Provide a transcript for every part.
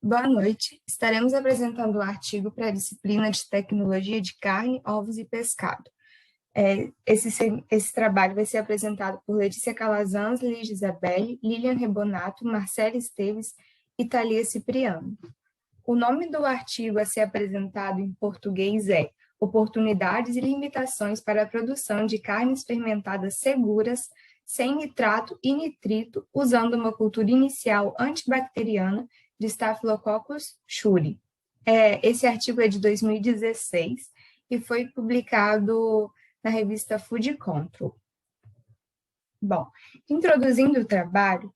Boa noite. Estaremos apresentando o artigo para a disciplina de Tecnologia de Carne, Ovos e Pescado. Esse trabalho vai ser apresentado por Letícia Calazans, Lígia Isabelle, Lilian Rebonato, Marcela Esteves e Thalia Cipriano. O nome do artigo a ser apresentado em português é Oportunidades e limitações para a produção de carnes fermentadas seguras, sem nitrato e nitrito, usando uma cultura inicial antibacteriana de Staphylococcus shuri. Esse artigo é de 2016 e foi publicado na revista Food Control. Bom, introduzindo o trabalho,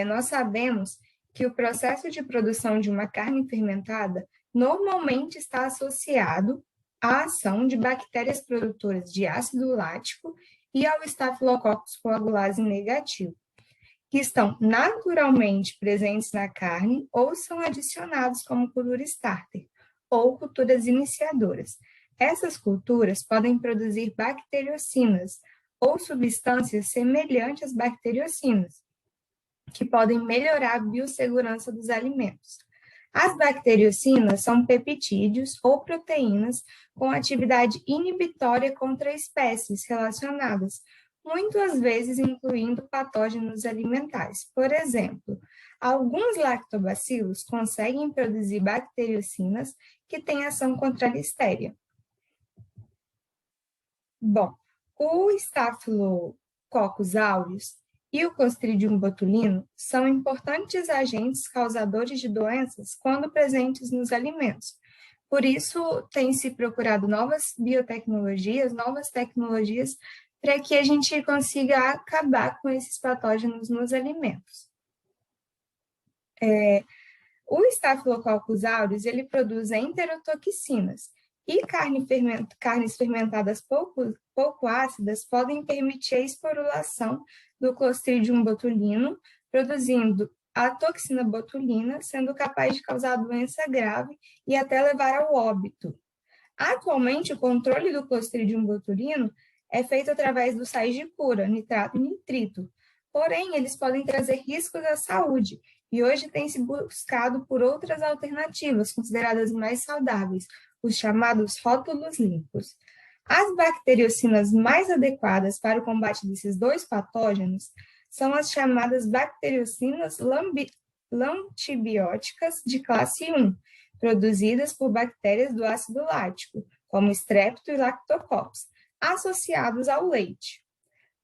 nós sabemos que o processo de produção de uma carne fermentada normalmente está associado à ação de bactérias produtoras de ácido lático e ao Staphylococcus coagulase negativo, que estão naturalmente presentes na carne ou são adicionados como cultura starter ou culturas iniciadoras. Essas culturas podem produzir bacteriocinas ou substâncias semelhantes às bacteriocinas, que podem melhorar a biossegurança dos alimentos. As bacteriocinas são peptídeos ou proteínas com atividade inibitória contra espécies relacionadas, muitas vezes incluindo patógenos alimentares. Por exemplo, alguns lactobacilos conseguem produzir bacteriocinas que têm ação contra a listéria. Bom, o Staphylococcus aureus e o Clostridium botulinum são importantes agentes causadores de doenças quando presentes nos alimentos. Por isso, tem se procurado novas biotecnologias, novas tecnologias, para que a gente consiga acabar com esses patógenos nos alimentos. O Staphylococcus aureus, ele produz enterotoxinas, e carnes fermentadas pouco ácidas podem permitir a esporulação do Clostridium botulinum, produzindo a toxina botulina, sendo capaz de causar doença grave e até levar ao óbito. Atualmente, o controle do Clostridium botulinum é feito através dos sais de cura, nitrato e nitrito. Porém, eles podem trazer riscos à saúde, e hoje tem se buscado por outras alternativas, consideradas mais saudáveis, os chamados rótulos limpos. As bacteriocinas mais adequadas para o combate desses dois patógenos são as chamadas bacteriocinas lantibióticas de classe 1, produzidas por bactérias do ácido lático, como Strepto e Lactococcus, associados ao leite.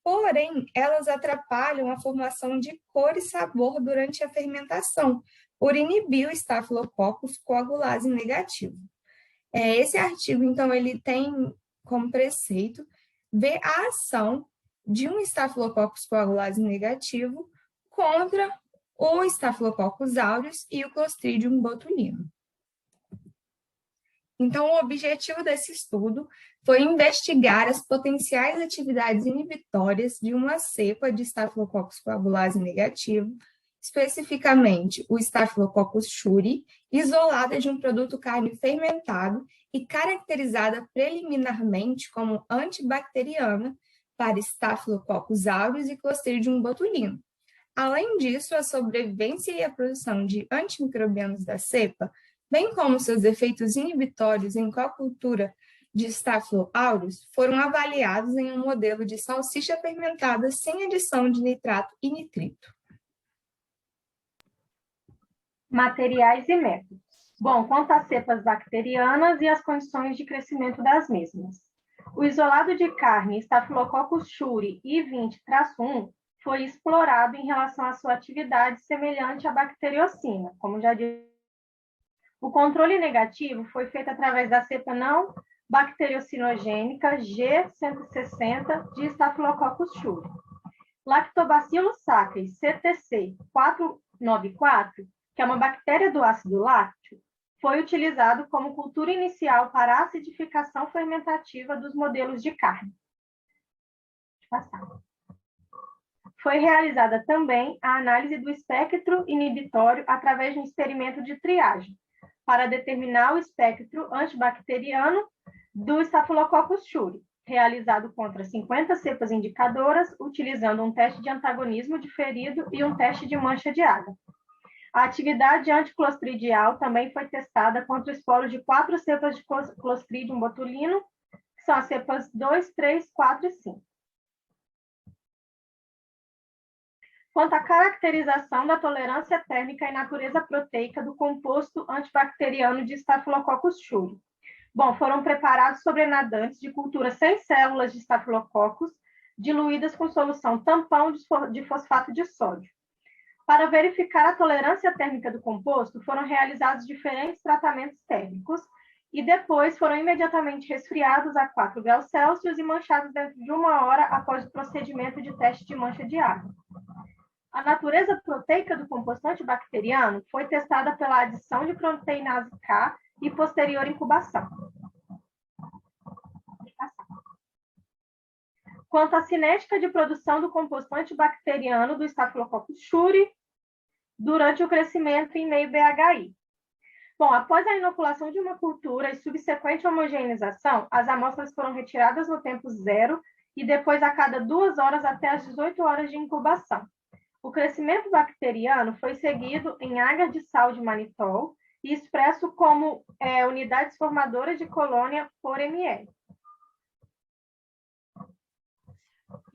Porém, elas atrapalham a formação de cor e sabor durante a fermentação, por inibir o Staphylococcus coagulase negativo. Esse artigo, então, ele tem como preceito ver a ação de um Staphylococcus coagulase negativo contra o Staphylococcus aureus e o Clostridium botulinum. Então, o objetivo desse estudo foi investigar as potenciais atividades inibitórias de uma cepa de Staphylococcus coagulase negativo, especificamente o Staphylococcus shuri, isolada de um produto carne fermentado e caracterizada preliminarmente como antibacteriana para Staphylococcus aureus e Clostridium botulinum. Além disso, a sobrevivência e a produção de antimicrobianos da cepa, bem como seus efeitos inibitórios em cocultura de Staphylo aureus, foram avaliados em um modelo de salsicha fermentada sem adição de nitrato e nitrito. Materiais e métodos. Bom, quanto às cepas bacterianas e as condições de crescimento das mesmas. O isolado de carne Staphylococcus shuri I20-1 foi explorado em relação à sua atividade semelhante à bacteriocina, como já disse. O controle negativo foi feito através da cepa não bacteriocinogênica G160 de Staphylococcus shuri. Lactobacillus saccharis CTC 494, que é uma bactéria do ácido lácteo, foi utilizado como cultura inicial para a acidificação fermentativa dos modelos de carne. Foi realizada também a análise do espectro inibitório através de um experimento de triagem, para determinar o espectro antibacteriano do Staphylococcus shuri, realizado contra 50 cepas indicadoras, utilizando um teste de antagonismo diferido e um teste de mancha de água. A atividade anticlostridial também foi testada contra esporos de 4 cepas de Clostridium botulinum, que são as cepas 2, 3, 4 e 5. Quanto à caracterização da tolerância térmica e natureza proteica do composto antibacteriano de Staphylococcus shurai. Bom, foram preparados sobrenadantes de cultura sem células de Staphylococcus, diluídas com solução tampão de fosfato de sódio. Para verificar a tolerância térmica do composto, foram realizados diferentes tratamentos térmicos e depois foram imediatamente resfriados a 4 graus Celsius e manchados dentro de 1 hora após o procedimento de teste de mancha de água. A natureza proteica do composto antibacteriano foi testada pela adição de proteinase K e posterior incubação. Quanto à cinética de produção do composto antibacteriano do Staphylococcus shurai durante o crescimento em meio BHI. Bom, após a inoculação de uma cultura e subsequente homogeneização, as amostras foram retiradas no tempo zero e depois a cada 2 horas até as 18 horas de incubação. O crescimento bacteriano foi seguido em agar de sal de manitol e expresso como unidades formadoras de colônia por ml.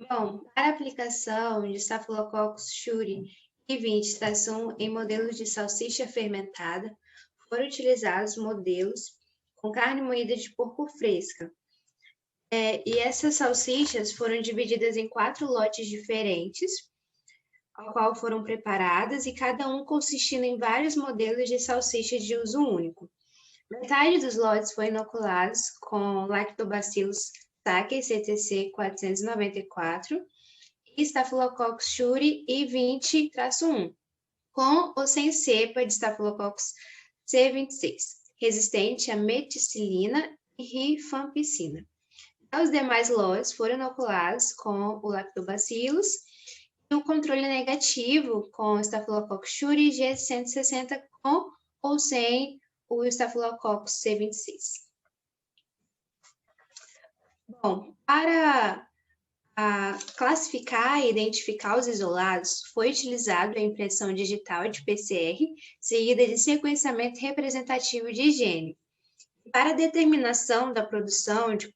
Bom, para a aplicação de Staphylococcus shurai I20-1 em modelos de salsicha fermentada, foram utilizados modelos com carne moída de porco fresca. E essas salsichas foram divididas em 4 lotes diferentes, ao qual foram preparadas, e cada um consistindo em vários modelos de salsichas de uso único. Metade dos lotes foi inoculados com Lactobacillus Sakei CTC 494 e Staphylococcus shurai I20-1, com ou sem cepa de Staphylococcus C26, resistente à meticilina e rifampicina. Os demais lotes foram inoculados com o Lactobacillus e o controle negativo com Staphylococcus shurai G160 com ou sem o Staphylococcus C26. Bom, para classificar e identificar os isolados, foi utilizado a impressão digital de PCR, seguida de sequenciamento representativo de gene. Para a determinação da produção de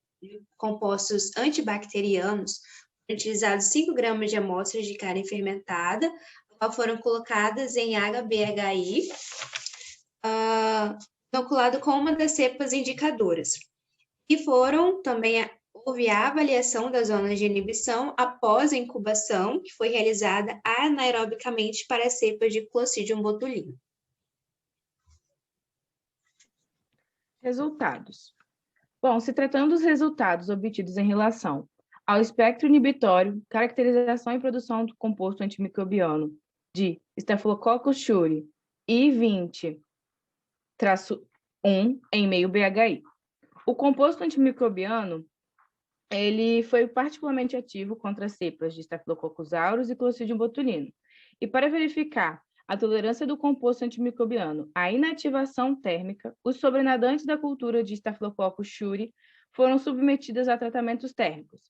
compostos antibacterianos, foram utilizados 5 gramas de amostras de carne fermentada, foram colocadas em HBHI, inoculado com uma das cepas indicadoras. E houve a avaliação das zonas de inibição após a incubação, que foi realizada anaerobicamente para as cepas de Clostridium botulinum. Resultados. Bom, se tratando dos resultados obtidos em relação ao espectro inibitório, caracterização e produção do composto antimicrobiano de Staphylococcus shurai I20-1 em meio BHI. O composto antimicrobiano ele foi particularmente ativo contra as cepas de Staphylococcus aureus e Clostridium botulinum. E para verificar a tolerância do composto antimicrobiano à inativação térmica, os sobrenadantes da cultura de Staphylococcus shurai foram submetidos a tratamentos térmicos.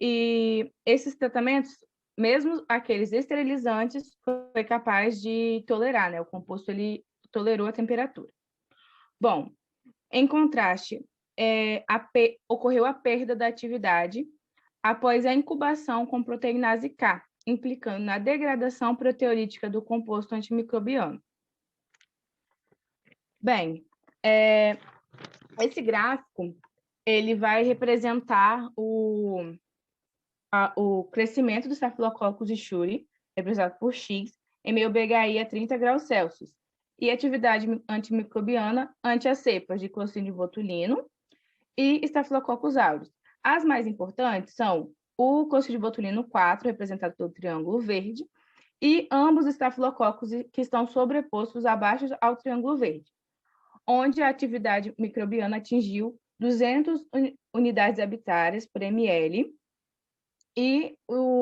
E esses tratamentos, mesmo aqueles esterilizantes, foi capaz de tolerar, né? O composto ele tolerou a temperatura. Bom, em contraste, ocorreu a perda da atividade após a incubação com proteinase K, implicando na degradação proteolítica do composto antimicrobiano. Bem, esse gráfico ele vai representar o crescimento do Staphylococcus shurai, representado por X, em meio BHI a 30 graus Celsius, e atividade antimicrobiana ante as cepas de Clostridium botulinum e Staphylococcus aureus. As mais importantes são o Clostridium botulinum 4, representado pelo triângulo verde, e ambos os estafilococcos que estão sobrepostos abaixo ao triângulo verde, onde a atividade microbiana atingiu 200 unidades habitárias por ml, e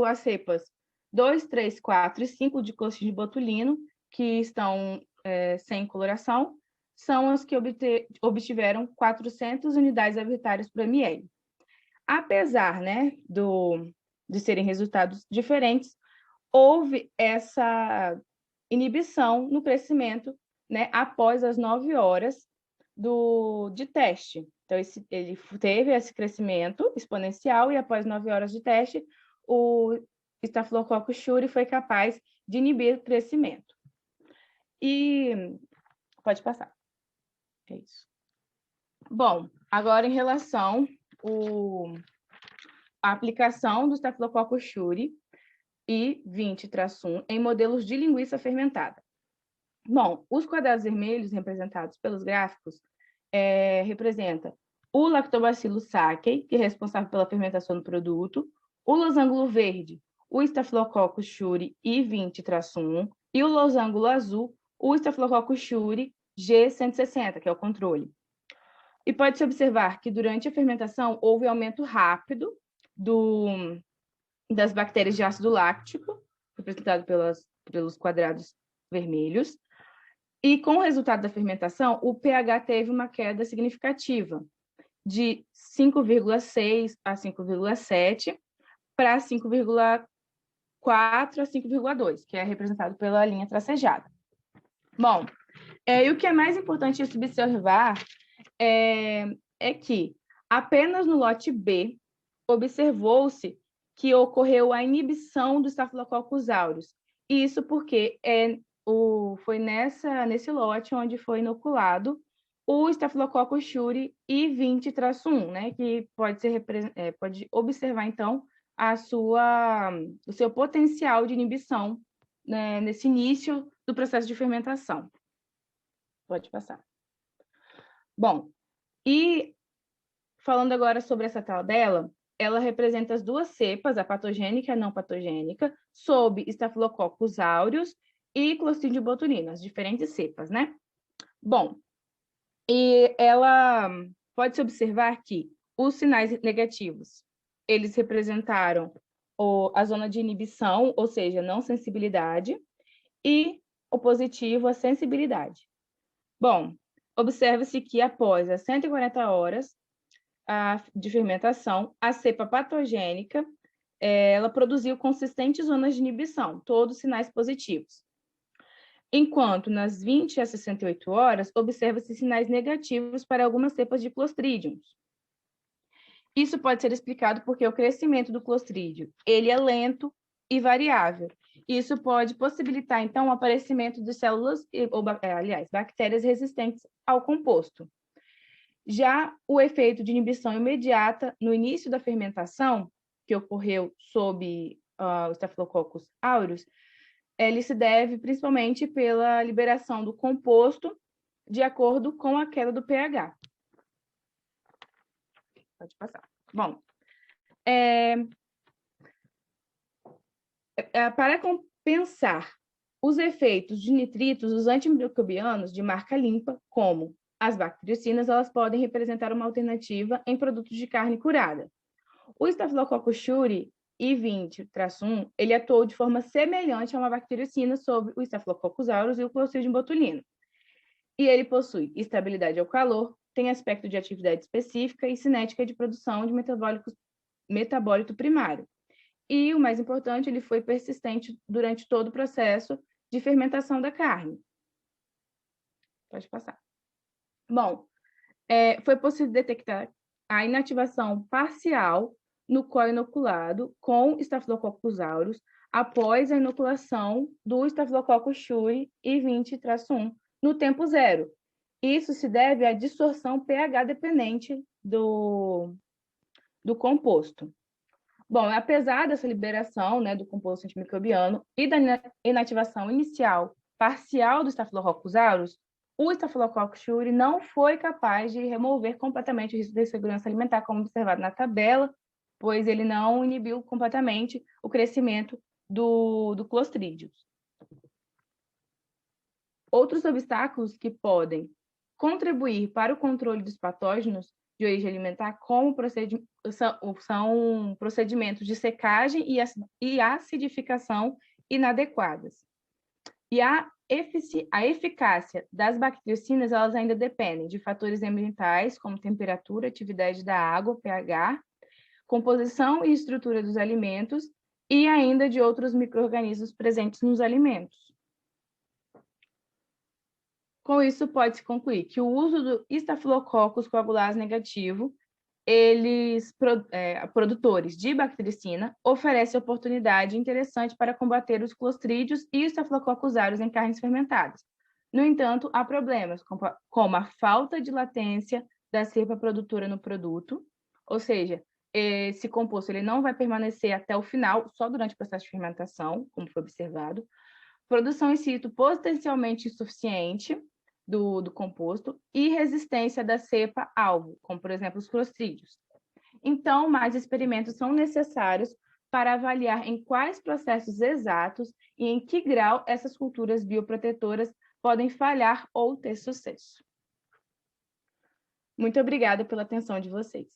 as cepas 2, 3, 4 e 5 de Clostridium botulinum, que estão sem coloração, são as que obtiveram 400 unidades habitárias por ml. Apesar, né, de serem resultados diferentes, houve essa inibição no crescimento, né, após as 9 horas de teste. Então, ele teve esse crescimento exponencial e após 9 horas de teste, o Staphylococcus shuri foi capaz de inibir o crescimento. E pode passar. É isso. Bom, agora em relação à aplicação do Staphylococcus shuri e 20-1 em modelos de linguiça fermentada. Bom, os quadrados vermelhos representados pelos gráficos representa o Lactobacillus sakei, que é responsável pela fermentação do produto, o losango verde, o Staphylococcus shuri I20-1, e o losango azul, o Staphylococcus shuri G160, que é o controle. E pode-se observar que durante a fermentação houve aumento rápido das bactérias de ácido láctico, representado pelos quadrados vermelhos, e com o resultado da fermentação, o pH teve uma queda significativa, de 5,6 a 5,7 para 5,4 a 5,2, que é representado pela linha tracejada. Bom, e o que é mais importante de se observar é que apenas no lote B observou-se que ocorreu a inibição do Staphylococcus aureus. Isso porque foi nesse lote onde foi inoculado o Staphylococcus shuri I20-1, né, que pode observar, então, o seu potencial de inibição, né, nesse início do processo de fermentação. Pode passar. Bom, e falando agora sobre essa tabela, ela representa as duas cepas, a patogênica e a não patogênica, sob Staphylococcus aureus e Clostridium botulinum, as diferentes cepas, né? Bom, e ela pode-se observar que os sinais negativos, eles representaram a zona de inibição, ou seja, não sensibilidade, e o positivo, a sensibilidade. Bom, observa-se que após as 140 horas de fermentação, a cepa patogênica, ela produziu consistentes zonas de inibição, todos sinais positivos. Enquanto nas 20 a 68 horas, observa-se sinais negativos para algumas cepas de Clostridium. Isso pode ser explicado porque o crescimento do Clostridium, ele é lento e variável. Isso pode possibilitar, então, o aparecimento de células, bactérias resistentes ao composto. Já o efeito de inibição imediata no início da fermentação, que ocorreu sob o Staphylococcus aureus, ele se deve principalmente pela liberação do composto de acordo com a queda do pH. Pode passar. Bom, para compensar os efeitos de nitritos, os antimicrobianos de marca limpa, como as bactericinas, elas podem representar uma alternativa em produtos de carne curada. O Staphylococcus shuri I20-1, ele atuou de forma semelhante a uma bactericina sobre o Staphylococcus aureus e o Clostridium botulinum. E ele possui estabilidade ao calor, tem aspecto de atividade específica e cinética de produção de metabólito primário. E, o mais importante, ele foi persistente durante todo o processo de fermentação da carne. Pode passar. Bom, foi possível detectar a inativação parcial no coio inoculado com Staphylococcus aureus após a inoculação do Staphylococcus shuri I20-1 no tempo zero. Isso se deve à dissorção pH dependente do composto. Bom, apesar dessa liberação, né, do composto antimicrobiano e da inativação inicial parcial do Staphylococcus aureus, o Staphylococcus shuri não foi capaz de remover completamente o risco de insegurança alimentar, como observado na tabela, pois ele não inibiu completamente o crescimento do Clostridium. Outros obstáculos que podem contribuir para o controle dos patógenos de origem alimentar, como são procedimentos de secagem e acidificação inadequadas. E a eficácia das bactericinas, elas ainda dependem de fatores ambientais, como temperatura, atividade da água, pH, composição e estrutura dos alimentos, e ainda de outros micro-organismos presentes nos alimentos. Com isso, pode-se concluir que o uso do Staphylococcus coagulase negativo, produtores de bactericina, oferece oportunidade interessante para combater os clostrídeos e os Staphylococcus aureus em carnes fermentadas. No entanto, há problemas, como a falta de latência da cepa produtora no produto, ou seja, esse composto ele não vai permanecer até o final, só durante o processo de fermentação, como foi observado, produção in situ potencialmente insuficiente do composto e resistência da cepa-alvo, como, por exemplo, os clostrídeos. Então, mais experimentos são necessários para avaliar em quais processos exatos e em que grau essas culturas bioprotetoras podem falhar ou ter sucesso. Muito obrigada pela atenção de vocês.